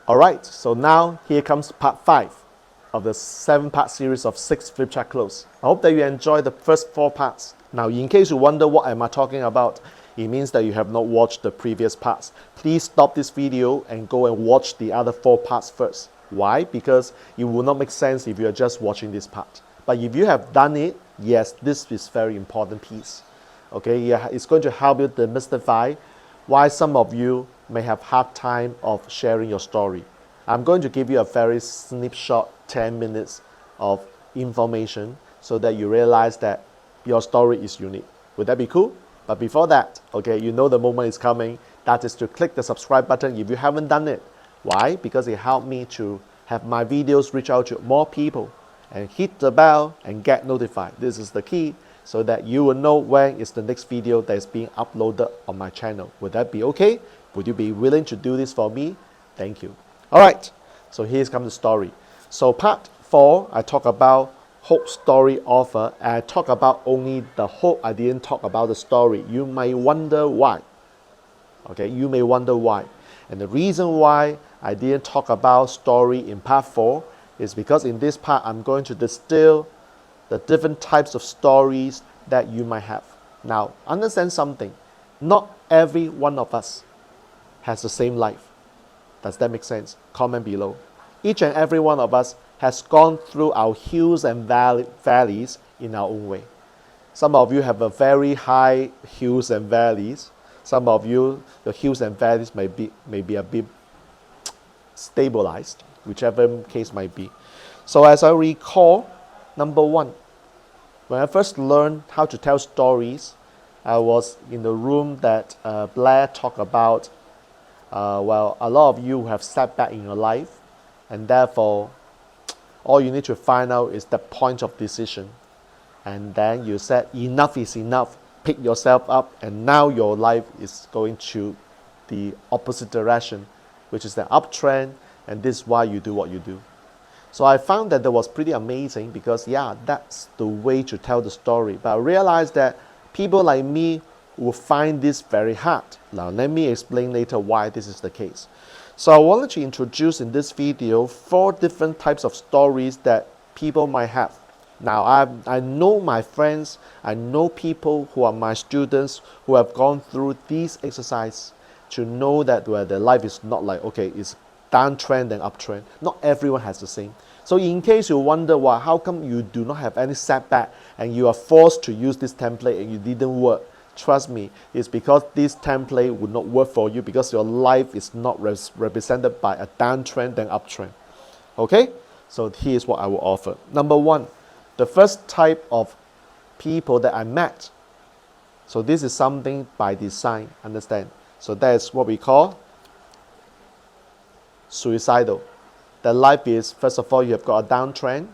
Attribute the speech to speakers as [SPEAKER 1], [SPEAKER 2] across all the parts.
[SPEAKER 1] Alright, so now here comes part 5 of the 7-part series of 6 flip chart close. I hope that you enjoyed the first 4 parts. Now, in case you wonder what am I talking about, it means that you have not watched the previous parts. Please stop this video and go and watch the other 4 parts first. Why? Because it will not make sense if you are just watching this part. But if you have done it, yes, this is very important piece. Okay, yeah, it's going to help you demystify why some of you may have hard time of sharing your story. I'm going to give you a very snapshot 10 minutes of information so that you realize that your story is unique. Would that be cool? But before that, okay, you know the moment is coming. That is to click the subscribe button if you haven't done it. Why? Because it helped me to have my videos reach out to more people, and hit the bell and get notified. This is the key, so that you will know when is the next video that is being uploaded on my channel. Would that be okay? Would you be willing to do this for me? Thank you. All right, so here's come the story. So part 4, I talk about hope story offer, and I talk about only the hope. I didn't talk about the story. You may wonder why. Okay, you may wonder why. And the reason why I didn't talk about story in part 4 is because in this part I'm going to distill the different types of stories that you might have. Now, understand something. Not every one of us has the same life. Does that make sense? Comment below. Each and every one of us has gone through our hills and valleys in our own way. Some of you have a very high hills and valleys. Some of you, the hills and valleys may be a bit stabilized, whichever case might be. So as I recall, number 1, when I first learned how to tell stories, I was in the room that Blair talked about. Well, a lot of you have setback in your life, and therefore all you need to find out is the point of decision. And then you said enough is enough, pick yourself up, and now your life is going to the opposite direction, which is the uptrend, and this is why you do what you do. So I found that was pretty amazing, because yeah, that's the way to tell the story. But I realized that people like me will find this very hard. Now let me explain later why this is the case. So I wanted to introduce in this video 4 different types of stories that people might have. Now I know my friends, I know people who are my students who have gone through these exercises to know that where their life is not like, okay, it's downtrend and uptrend. Not everyone has the same. So in case you wonder, well, how come you do not have any setback and you are forced to use this template and you didn't work? Trust me, it's because this template would not work for you, because your life is not represented by a downtrend and uptrend. Okay? So here's what I will offer. Number 1, the first type of people that I met. So this is something by design, understand? So that is what we call suicidal. The life is, first of all, you have got a downtrend,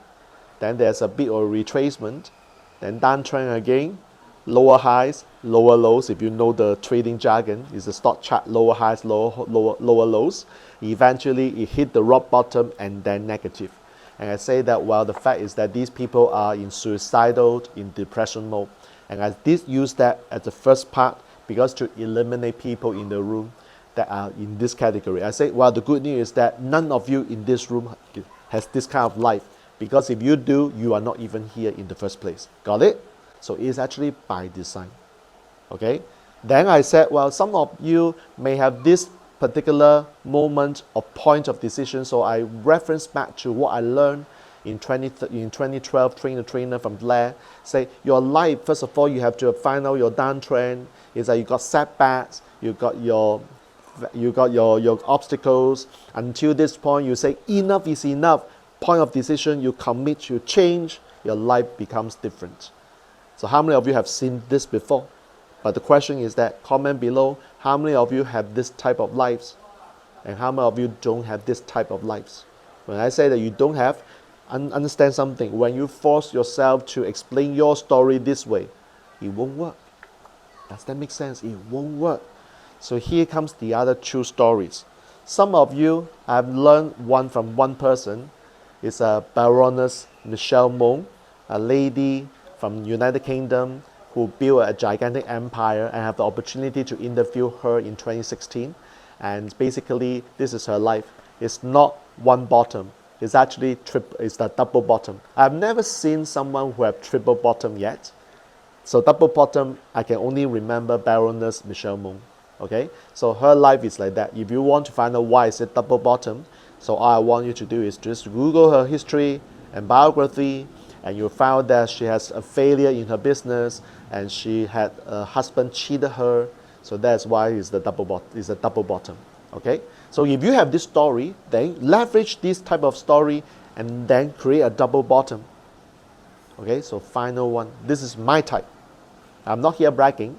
[SPEAKER 1] then there's a bit of retracement, then downtrend again, lower highs, lower lows. If you know the trading jargon, it's a stock chart, lower highs, lower lows. Eventually, it hit the rock bottom and then negative. And I say that, well, the fact is that these people are in suicidal, in depression mode. And I did use that as the first part, because to eliminate people in the room that are in this category. I say, well, the good news is that none of you in this room has this kind of life, because if you do, you are not even here in the first place. Got it? So it's actually by design. Okay? Then I said, well, some of you may have this particular moment or point of decision. So I reference back to what I learned in 2012, train the trainer from Blair. Say, your life, first of all, you have to find out your downtrend. Is that you got setbacks, you got your obstacles. Until this point, you say enough is enough. Point of decision, you commit to change, your life becomes different. So how many of you have seen this before? But the question is that, comment below, how many of you have this type of lives? And how many of you don't have this type of lives? When I say that you don't have, understand something. When you force yourself to explain your story this way, it won't work. Does that make sense? It won't work. So here comes the other 2 stories. Some of you, I've learned one from one person. It's a Baroness Michelle Wong, a lady from United Kingdom who built a gigantic empire, and have the opportunity to interview her in 2016. And basically, this is her life. It's not one bottom. It's actually it's the double bottom. I've never seen someone who have triple bottom yet. So double bottom, I can only remember Baroness Michelle Mong. Okay, so her life is like that. If you want to find out why is it double bottom, so all I want you to do is just Google her history and biography, and you'll find that she has a failure in her business, and she had a husband cheated her. So that's why it's the double bottom. Okay, so if you have this story, then leverage this type of story and then create a double bottom. Okay, so final one. This is my type. I'm not here bragging.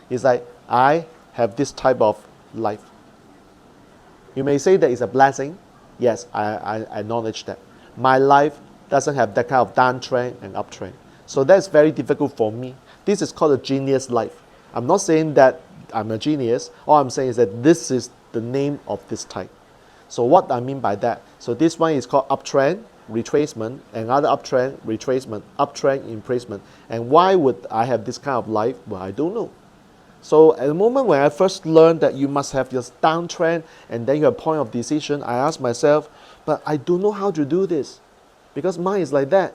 [SPEAKER 1] It's like I have this type of life. You may say that it's a blessing. Yes, I acknowledge that. My life doesn't have that kind of downtrend and uptrend. So that's very difficult for me. This is called a genius life. I'm not saying that I'm a genius. All I'm saying is that this is the name of this type. So what I mean by that, so this one is called uptrend, retracement, another uptrend, retracement, uptrend, retracement. And why would I have this kind of life? Well, I don't know. So at the moment when I first learned that you must have your downtrend and then your point of decision, I asked myself, but I don't know how to do this because mine is like that.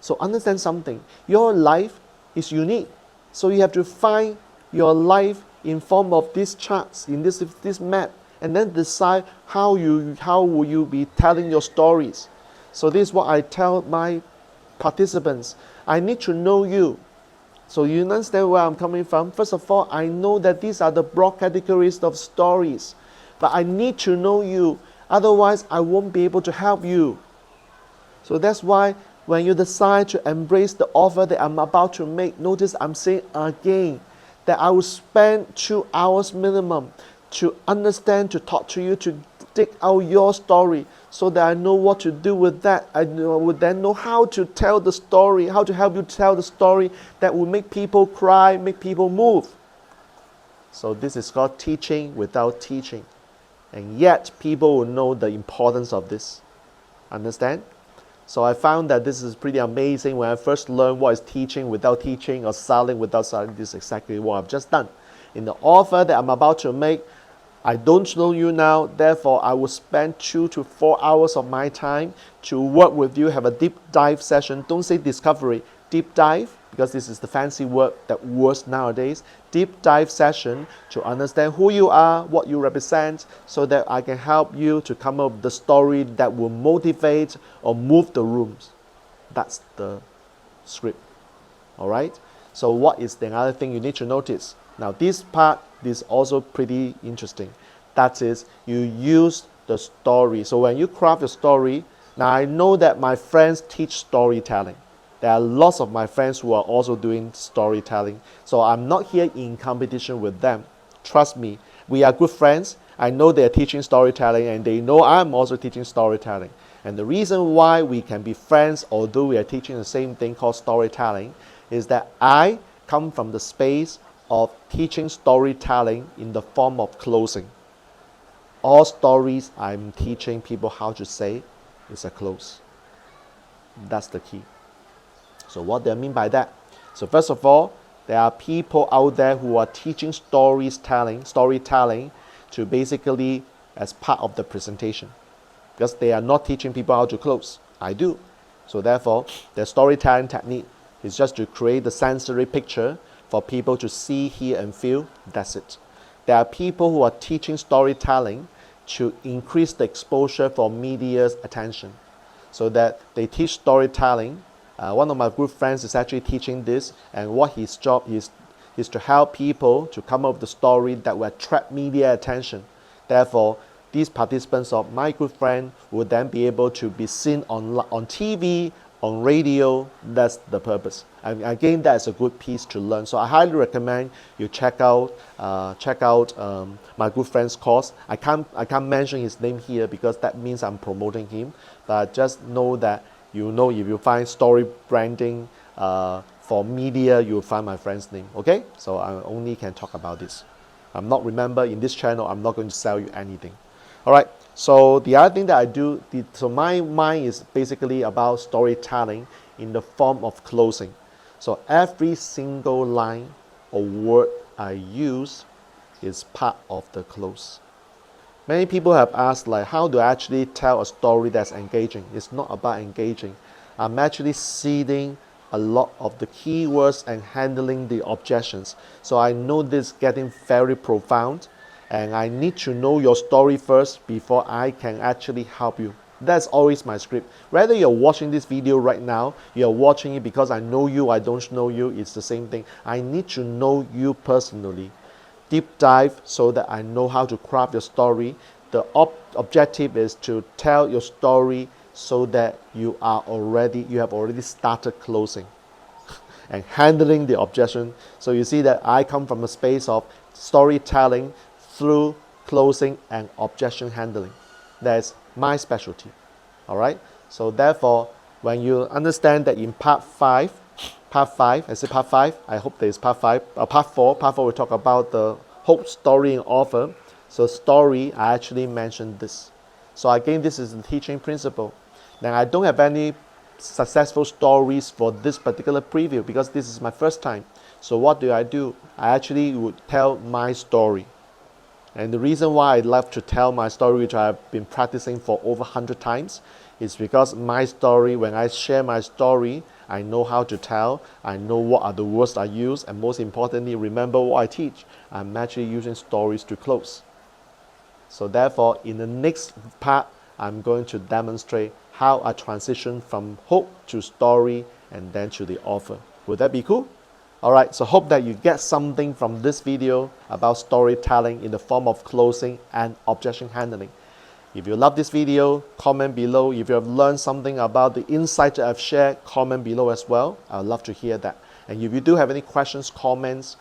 [SPEAKER 1] So understand something. Your life is unique. So you have to find your life in form of these charts, in this map, and then decide how will you be telling your stories. So this is what I tell my participants. I need to know you. So you understand where I'm coming from? First of all, I know that these are the broad categories of stories, but I need to know you. Otherwise, I won't be able to help you. So that's why when you decide to embrace the offer that I'm about to make, notice I'm saying again that I will spend 2 hours minimum to understand, to talk to you, to dig out your story so that I know what to do with that. I would then know how to tell the story, how to help you tell the story that will make people cry, make people move. So this is called teaching without teaching. And yet people will know the importance of this. Understand? So I found that this is pretty amazing. When I first learned what is teaching without teaching or selling without selling, this is exactly what I've just done. In the offer that I'm about to make, I don't know you now, therefore I will spend 2 to 4 hours of my time to work with you, have a deep dive session. Don't say discovery, deep dive, because this is the fancy word that works nowadays. Deep dive session to understand who you are, what you represent, so that I can help you to come up with the story that will motivate or move the rooms. That's the script. All right? So what is the other thing you need to notice? Now this part is also pretty interesting. That is, you use the story. So when you craft a story, now I know that my friends teach storytelling. There are lots of my friends who are also doing storytelling. So I'm not here in competition with them. Trust me, we are good friends. I know they're teaching storytelling and they know I'm also teaching storytelling. And the reason why we can be friends, although we are teaching the same thing called storytelling, is that I come from the space of teaching storytelling in the form of closing. All stories I'm teaching people how to say is a close. That's the key. So what do I mean by that? So first of all, there are people out there who are teaching storytelling to basically as part of the presentation. Because they are not teaching people how to close. I do. So therefore, their storytelling technique is just to create the sensory picture for people to see, hear, and feel. That's it. There are people who are teaching storytelling to increase the exposure for media's attention. So that they teach storytelling. One of my good friends is actually teaching this, and what his job is to help people to come up with the story that will attract media attention. Therefore, these participants of my good friend would then be able to be seen on TV, on radio. That's the purpose. And again, that's a good piece to learn. So I highly recommend you check out my good friend's course. I can't mention his name here because that means I'm promoting him. But just know that if you find story branding for media, you'll find my friend's name. Okay? So I only can talk about this. Remember in this channel, I'm not going to sell you anything. All right. So the other thing that I do, so my mind is basically about storytelling in the form of closing. So every single line or word I use is part of the close. Many people have asked, like, how do I actually tell a story that's engaging? It's not about engaging. I'm actually seeding a lot of the keywords and handling the objections. So I know this is getting very profound, and I need to know your story first before I can actually help you. That's always my script. Whether you're watching this video right now, you're watching it because I know you, I don't know you, it's the same thing. I need to know you personally. Deep dive so that I know how to craft your story. The objective is to tell your story so that you have already started closing and handling the objection. So you see that I come from a space of storytelling through closing and objection handling. That's my specialty. All right. So therefore, when you understand that in part 5, I say part 5, I hope there is part 5, part 4. Part 4 we talk about the hope, story, and offer. So story, I actually mentioned this. So again, this is the teaching principle. Now I don't have any successful stories for this particular preview because this is my first time. So what do? I actually would tell my story. And the reason why I love to tell my story, which I've been practicing for over 100 times, is because my story, when I share my story, I know how to tell, I know what are the words I use, and most importantly, remember what I teach. I'm actually using stories to close. So therefore, in the next part, I'm going to demonstrate how I transition from hope to story and then to the offer. Would that be cool? Alright, so hope that you get something from this video about storytelling in the form of closing and objection handling. If you love this video, comment below. If you have learned something about the insights that I've shared, comment below as well. I'd love to hear that. And if you do have any questions, comments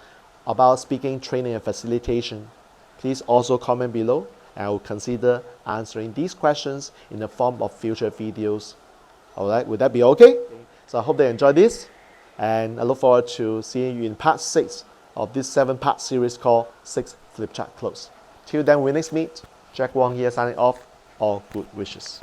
[SPEAKER 1] about speaking, training, and facilitation, please also comment below, and I will consider answering these questions in the form of future videos. Alright, would that be okay? So I hope they enjoyed this, and I look forward to seeing you in part 6 of this 7-part series called 6 Flip Chart Close. Till then, we next meet. Jack Wong here signing off. All good wishes.